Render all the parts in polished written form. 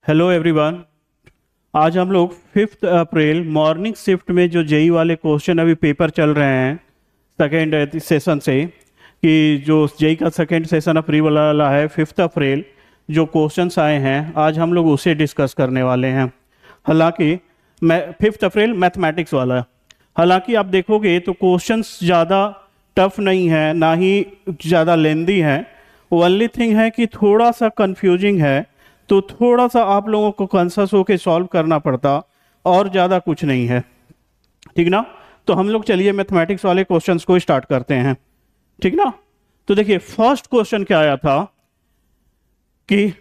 Hello everyone. आज हम लोग 5 अप्रैल मॉर्निंग शिफ्ट में जो जेई वाले क्वेश्चन अभी पेपर चल रहे हैं सेकेंड सेशन से, कि जो जेई का सेकेंड सेशन अप्रैल वाला है 5 अप्रैल, जो क्वेश्चंस आए हैं आज हम लोग उसे डिस्कस करने वाले हैं। हालांकि मैं 5 अप्रैल मैथमेटिक्स वाला है। हालांकि आप देखोगे तो क्वेश्चंस ज़्यादा टफ नहीं है, ना ही ज़्यादा लेंदी है। ओनली थिंग है कि थोड़ा सा कंफ्यूजिंग है, तो थोड़ा सा आप लोगों को कॉन्शियस होकर सॉल्व करना पड़ता, और ज़्यादा कुछ नहीं है। ठीक ना? तो हम लोग चलिए मैथमेटिक्स वाले क्वेश्चंस को स्टार्ट करते हैं। ठीक ना? तो देखिए फर्स्ट क्वेश्चन क्या आया था कि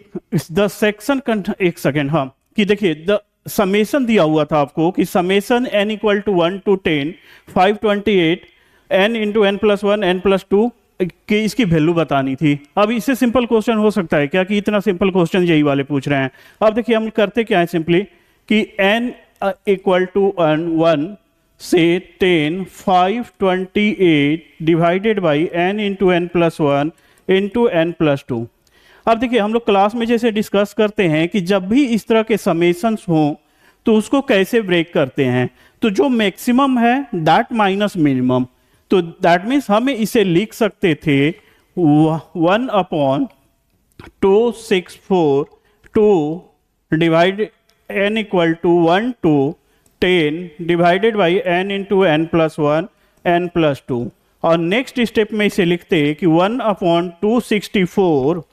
द सेक्शन, एक सेकेंड, हाँ, कि देखिए द समेशन दिया हुआ था आपको कि summation n equal to 1 to 10 528 n into n plus one n plus two कि इसकी वैल्यू बतानी थी। अब इससे सिंपल क्वेश्चन हो सकता है क्या कि इतना सिंपल क्वेश्चन यही वाले पूछ रहे हैं। अब देखिए हम करते क्या है, सिंपली कि n इक्वल टू 1 से 10 528 divided by n into n plus one into n plus two. अब देखिए हम लोग क्लास में जैसे डिस्कस करते हैं कि जब भी इस तरह के समेशंस हों तो उसको कैसे ब्रेक करते हैं, तो जो मैक्सिमम है दैट माइनस मिनिमम, तो दैट मीन्स हमें इसे लिख सकते थे 1/264 divide n equal to 1 to 10 divided by n into n plus one n plus two. और नेक्स्ट स्टेप में इसे लिखते कि 1/264,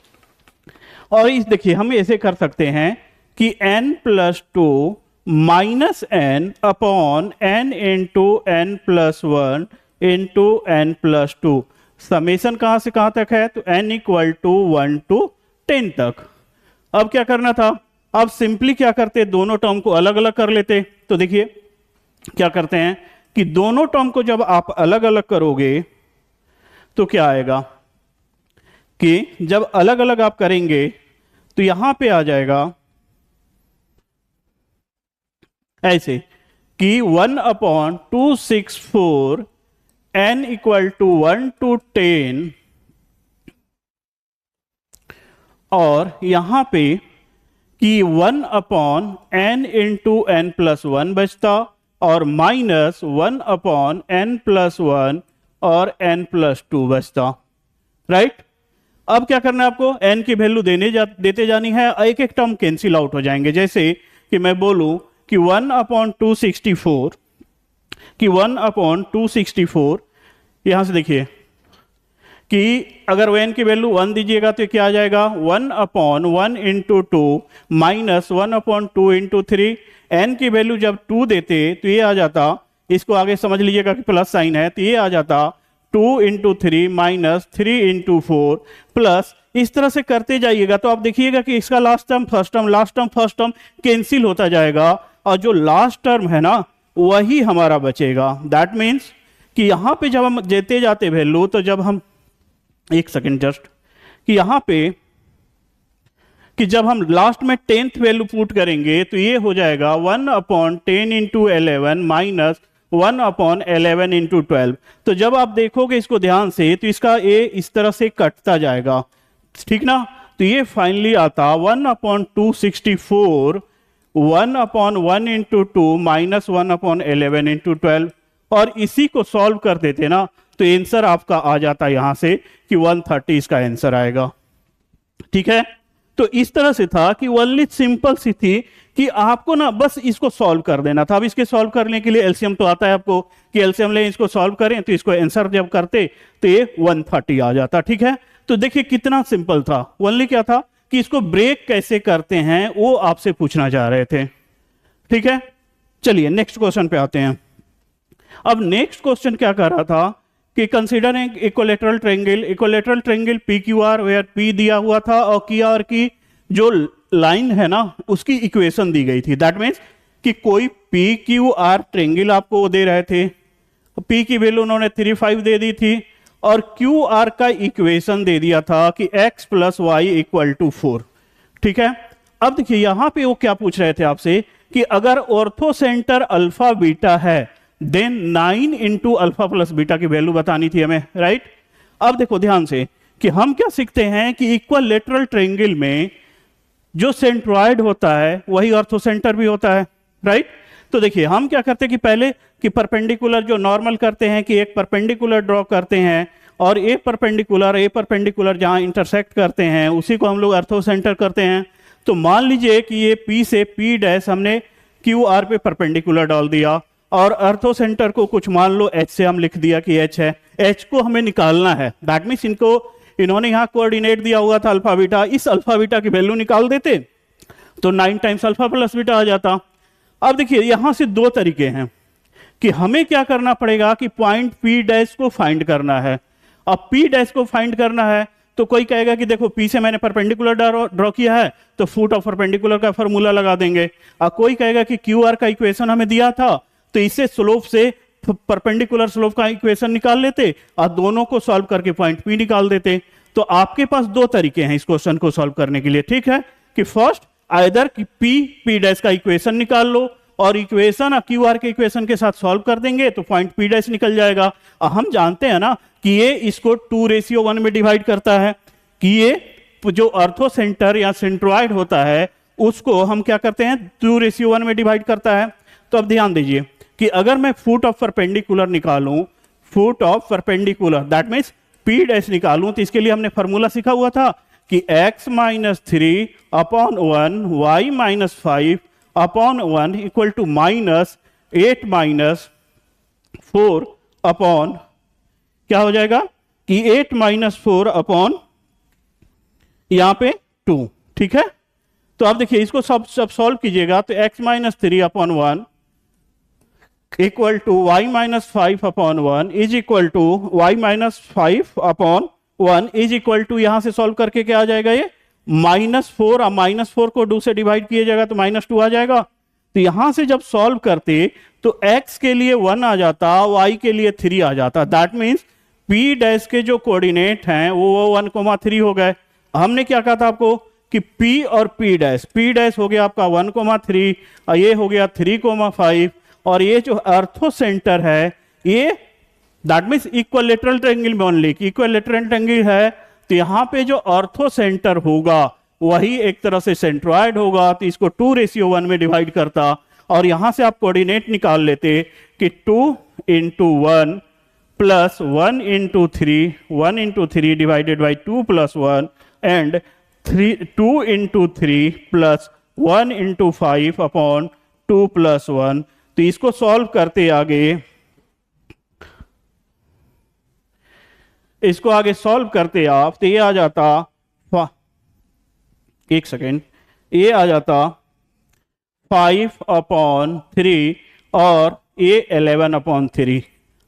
और इस देखिए हम ऐसे कर सकते हैं कि n plus two minus n upon n into n plus one into n plus two. Summation कहां से कहां तक है, तो n इक्वल टू 1 to 10 तक। अब क्या करना था, अब सिंपली क्या करते, दोनों टर्म को अलग अलग कर लेते। तो देखिए क्या करते हैं कि दोनों टर्म को जब आप अलग अलग करोगे तो क्या आएगा कि जब अलग अलग आप करेंगे तो यहां पे आ जाएगा ऐसे कि 1/264 n इक्वल टू 1 to 10, और यहां पे कि 1/n into n plus one बचता, और माइनस 1/n प्लस वन और n प्लस टू बचता। राइट? अब क्या करना है आपको, n की वैल्यू देते जानी है, एक एक टर्म कैंसिल आउट हो जाएंगे। जैसे कि मैं बोलूं कि 1/264 यहां से देखिए कि अगर n की वैल्यू 1 दीजिएगा तो क्या आ जाएगा, 1/1 into two minus 1/2 into three. n की वैल्यू जब 2 देते तो ये आ जाता, इसको आगे समझ लीजिएगा कि प्लस साइन है, तो ये आ जाता 2 into three minus 3 into four plus, इस तरह से करते जाइएगा। तो आप देखिएगा कि इसका last term first term, last term first term cancel होता जाएगा, और जो लास्ट टर्म है ना वही हमारा बचेगा। दैट मीन्स कि यहां पे जब हम देते जाते वैल्यू, तो जब हम एक सेकेंड जस्ट, कि यहां पे कि जब हम लास्ट में 10th वैल्यू पुट करेंगे तो ये हो जाएगा 1/10 इंटू 11 माइनस 1/11 इंटू 12। तो जब आप देखोगे इसको ध्यान से तो इसका ए इस तरह से कटता जाएगा। ठीक ना? तो ये फाइनली आता 1/264 1/1 इंटू टू माइनस 1/11 इंटू 12, और इसी को सॉल्व कर देते ना तो आंसर आपका आ जाता यहां से कि 130 इसका आंसर आएगा। ठीक है? तो इस तरह से था कि ओनली सिंपल सी थी कि आपको ना बस इसको सॉल्व कर देना था। अब इसके सॉल्व करने के लिए एलसीएम तो आता है आपको कि एलसीएम ले इसको सॉल्व करें, तो इसको आंसर जब करते तो ये 130 आ जाता। ठीक है? तो देखिए कितना सिंपल था। ओनली क्या था कि इसको ब्रेक कैसे करते हैं वो आपसे पूछना चाह रहे थे। ठीक है? चलिए नेक्स्ट क्वेश्चन पे आते हैं। अब नेक्स्ट क्वेश्चन क्या कर रहा था कि कंसीडर एक equilateral triangle PQR where P दिया हुआ था और QR की जो लाइन है ना उसकी इक्वेशन दी गई थी। दैट मीन्स कि कोई PQR ट्रायंगल आपको दे रहे थे, P की वैल्यू उन्होंने 35 दे दी थी, और QR का इक्वेशन दे दिया था कि x plus y equal to 4। ठीक है? अब देखिए यहां पे वो क्या पूछ रहे थे आपसे कि अगर ऑर्थो सेंटर अल्फा बीटा है then 9 into alpha plus beta की वैल्यू बतानी थी हमें। राइट? अब देखो ध्यान से कि हम क्या सीखते हैं कि इक्वल लेटरल ट्रायंगल में जो सेंट्रॉइड होता है वही ऑर्थोसेंटर भी होता है, राइट। तो देखिए हम क्या करते हैं कि पहले कि परपेंडिकुलर जो नॉर्मल करते हैं कि एक परपेंडिकुलर ड्रॉ करते हैं और ए परपेंडिकुलर जहां इंटरसेक्ट करते हैं उसी को हम लोग ऑर्थोसेंटर करते हैं। तो मान लीजिए कि ये P से P डैश हमने QR पे परपेंडिकुलर डाल दिया और ऑर्थोसेंटर को कुछ मान लो H से हम लिख दिया कि H है, H को हमें निकालना है। दैट मीन्स इन्होंने यहाँ कोऑर्डिनेट दिया हुआ था अल्फा बीटा, इस अल्फा बीटा की वैल्यू निकाल देते तो 9 टाइम्स अल्फा प्लस बीटा आ जाता। अब देखिए यहां से दो तरीके हैं कि हमें क्या करना पड़ेगा कि पॉइंट P डैश को फाइंड करना है। अब P डैश को फाइंड करना है तो कोई कहेगा कि देखो P से मैंने परपेंडिकुलर ड्रॉ किया है तो फुट ऑफ परपेंडिकुलर का फॉर्मूला लगा देंगे। अब कोई कहेगा कि QR का इक्वेशन हमें दिया था तो इससे स्लोप से परपेंडिकुलर स्लोप का इक्वेशन निकाल लेते और दोनों को सॉल्व करके पॉइंट P निकाल देते। तो आपके पास दो तरीके हैं इस क्वेश्चन को सॉल्व करने के लिए, ठीक है, कि फर्स्ट आइदर कि P डैश का इक्वेशन निकाल लो और इक्वेशन QR के इक्वेशन के साथ सॉल्व कर देंगे तो पॉइंट P डैश निकल जाएगा। और हम जानते हैं ना कि ये इसको 2:1 में डिवाइड करता है, कि ये जो ऑर्थोसेंटर या सेंट्रॉइड होता है उसको हम क्या करते हैं 2:1 में डिवाइड करता है। तो अब ध्यान दीजिए कि अगर मैं फुट ऑफ परपेंडिकुलर निकालूं, foot of perpendicular that means P dash निकालूं, तो इसके लिए हमने फॉर्मूला सीखा हुआ था कि x minus 3 upon 1 y minus 5 upon 1 equal to minus 8 minus 4 upon क्या हो जाएगा कि 8 माइनस 4 अपॉन यहां पे 2, ठीक है। तो आप देखिए इसको सब सॉल्व कीजिएगा तो x minus 3 upon 1 equal to y minus 5 upon 1 is equal to y minus 5 upon 1 is equal to यहां से सॉल्व करके क्या आ जाएगा ये -4, और -4 को 2 से डिवाइड किया जाएगा तो -2 आ जाएगा। तो यहां से जब सॉल्व करते तो x के लिए 1 आ जाता, y के लिए 3 आ जाता। दैट मीन्स P डैश के जो कोऑर्डिनेट हैं वो 1,3 हो गए। हमने क्या कहा था आपको कि P और P डैश हो गया आपका 1,3 और ये हो गया 3,5 और ये जो ऑर्थोसेंटर है ये दैट मीन्स इक्विलैटरल ट्रायंगल में ओनली, इक्विलैटरल ट्रायंगल है तो यहाँ पे जो ऑर्थोसेंटर होगा वही एक तरह से सेंट्रॉइड होगा, तो इसको 2:1 में डिवाइड करता और यहां से आप कोऑर्डिनेट निकाल लेते कि 2 into 1 plus 1 into 3, 1 into 3 divided by 2 plus 1 and 2 into 3 plus 1 into 5 upon 2 plus 1। तो इसको सॉल्व करते आगे, इसको आगे सॉल्व करते आप तो ये आ जाता, एक सेकेंड, ये आ जाता 5/3 और ये 11/3।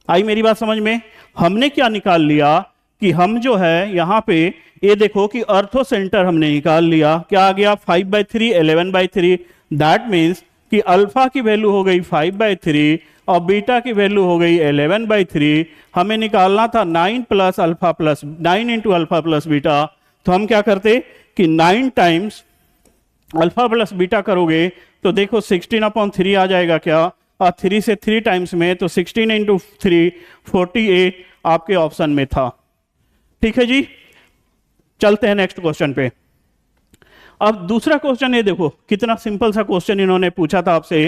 आई मेरी बात समझ में? हमने क्या निकाल लिया कि हम जो है यहाँ पे ये देखो कि ऑर्थोसेंटर हमने निकाल लिया, क्या आ गया 5/3 11/3। दैट मीन्स कि अल्फा की वैल्यू हो गई 5/3 और बीटा की वैल्यू हो गई 11/3। हमें निकालना था 9 plus alpha plus 9 into alpha plus beta. तो हम क्या करते कि 9 टाइम्स अल्फा प्लस बीटा करोगे तो देखो 16/3 आ जाएगा क्या, और 3 से 3 टाइम्स में तो 16 इंटू 3 48 आपके ऑप्शन में था। ठीक है जी, चलते हैं नेक्स्ट क्वेश्चन पे। अब दूसरा क्वेश्चन ये देखो कितना सिंपल सा क्वेश्चन इन्होंने पूछा था आपसे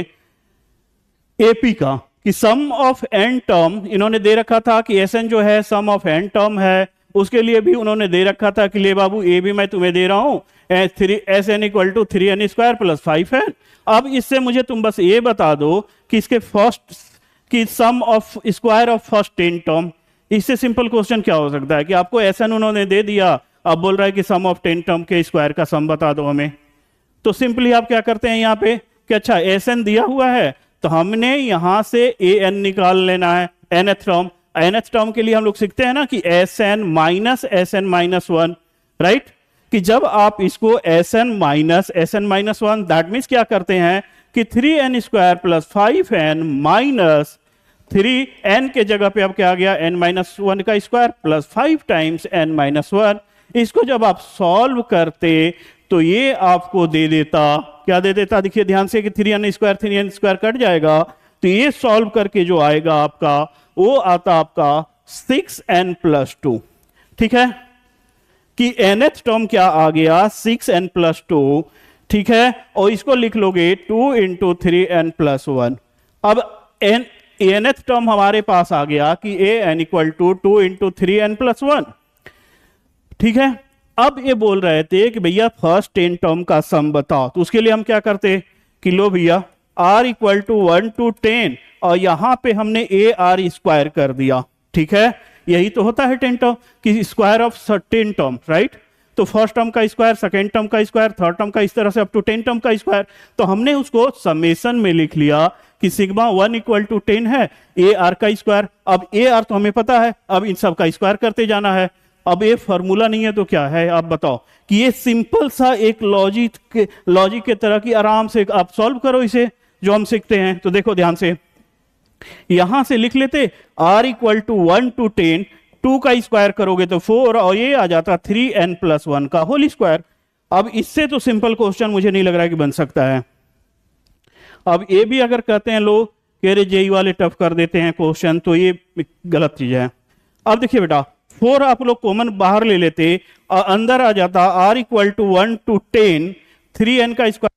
एपी का कि सम ऑफ एन टर्म, इन्होंने दे रखा था कि एस एन जो है सम ऑफ एन टर्म है, उसके लिए भी उन्होंने दे रखा था कि ले बाबू ए भी मैं तुम्हें दे रहा हूं S n equal to 3n square plus 5n। अब इससे मुझे तुम बस ये बता दो कि इसके फर्स्ट की sum of square of first 10 term. इससे सिंपल क्वेश्चन क्या हो सकता है कि आपको एस एन उन्होंने दे दिया, अब बोल रहा है कि सम ऑफ 10 टर्म के स्क्वायर का सम बता दो हमें। तो सिंपली आप क्या करते हैं यहाँ पे कि अच्छा एस एन दिया हुआ है तो हमने यहां से ए एन निकाल लेना है, nth टर्म। nth टर्म के लिए हम लोग सीखते हैं ना कि एस एन माइनस 1, राइट, कि जब आप इसको S n minus 1 that means क्या करते हैं कि 3n square plus 5n minus 3n के जगह पे अब क्या आ गया n-1 का स्क्वायर प्लस 5 टाइम्स n-1। इसको जब आप सॉल्व करते तो ये आपको दे देता, क्या दे देता, देखिए ध्यान से कि 3n स्क्वायर कट जाएगा तो ये सॉल्व करके जो आएगा आपका वो आता आपका 6n प्लस 2। ठीक है कि nth टर्म क्या आ गया 6n प्लस 2, ठीक है, और इसको लिख लोगे 2 इंटू 3n+1। अब nth टर्म हमारे पास आ गया कि an equal to 2 into 3n+1। ठीक है, अब ये बोल रहे थे कि भैया फर्स्ट 10 टर्म का सम बताओ, तो उसके लिए हम क्या करते कि लो भैया r इक्वल टू 1 to 10 और यहां पे हमने ar स्क्वायर कर दिया। ठीक है, यही तो होता है 10 टर्म कि स्क्वायर ऑफ 10 टर्म, राइट। तो फर्स्ट टर्म का स्क्वायर, सेकेंड टर्म का स्क्वायर, थर्ड टर्म का, इस तरह से अप टू 10 टर्म का स्क्वायर। तो हमने उसको समेशन में लिख लिया कि सिग्मा 1 इक्वल टू 10 है ए आर का स्क्वायर। अब ए आर तो हमें पता है, अब इन सब का स्क्वायर करते जाना है। अब ये फॉर्मूला नहीं है तो क्या है, आप बताओ कि ये सिंपल सा एक लॉजिक के तरह की, आराम से आप सॉल्व करो इसे जो हम सीखते हैं। तो देखो ध्यान से, यहां से लिख लेते r इक्वल टू 1 to 10, 2 का स्क्वायर करोगे तो 4 और ये आ जाता 3n+1 का होल स्क्वायर। अब इससे तो सिंपल क्वेश्चन मुझे नहीं लग रहा है कि बन सकता है। अब ये भी अगर कहते हैं लोग कह रहे जेई वाले टफ कर देते हैं क्वेश्चन, तो ये गलत चीज है। अब देखिए बेटा 4 आप लोग कॉमन बाहर ले लेते और अंदर आ जाता r equal to 1 to 10, 3n का स्क्वायर